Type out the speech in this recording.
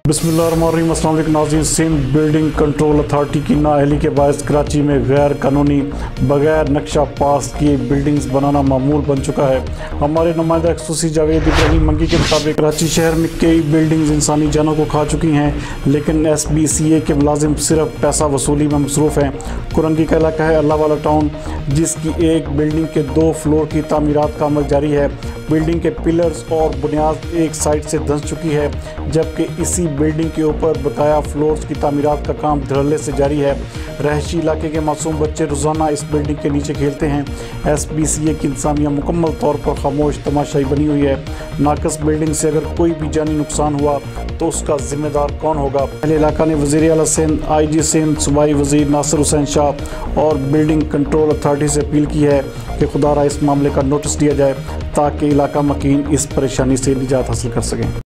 बिस्मिल्लाहिर्रहमानिर्रहीम। अस्सलाम वालेकुम नाज़रीन। सिंध बिल्डिंग कंट्रोल अथॉरिटी की नाअहली के बायस कराची में गैर कानूनी बगैर नक्शा पास किए बिल्डिंग्स बनाना मामूल बन चुका है। हमारे नुमाइंदा खसूसी जावेद इब्राहिम मंगी के मुताबिक कराची शहर में कई बिल्डिंग्स इंसानी जानों को खा चुकी हैं, लेकिन SBCA के मुलाजिम सिर्फ पैसा वसूली में मसरूफ़ हैं। कुरंगी का इलाका है अल्लाह वाला टाउन, जिसकी एक बिल्डिंग के 2 फ्लोर की तामीरात का अमल जारी है। बिल्डिंग के पिलर्स और बुनियाद एक साइड से धंस चुकी है, जबकि इसी बिल्डिंग के ऊपर बकाया फ्लोर्स की तामीरात का काम धड़ल्ले से जारी है। रहायशी इलाके के मासूम बच्चे रोज़ाना इस बिल्डिंग के नीचे खेलते हैं। SBCA की इंतज़ामिया मुकम्मल तौर पर खामोश तमाशाई बनी हुई है। नाकस बिल्डिंग से अगर कोई भी जानी नुकसान हुआ तो उसका जिम्मेदार कौन होगा? पहले इलाका ने वज़ीर आला सिंध, IG सिंध, सूबाई वज़ीर नासिर हुसैन शाह और बिल्डिंग कंट्रोल अथॉरिटी से अपील की है कि खुदारा इस मामले का नोटिस दिया जाए ताकि इलाका मकीन इस परेशानी से निजात हासिल कर सकें।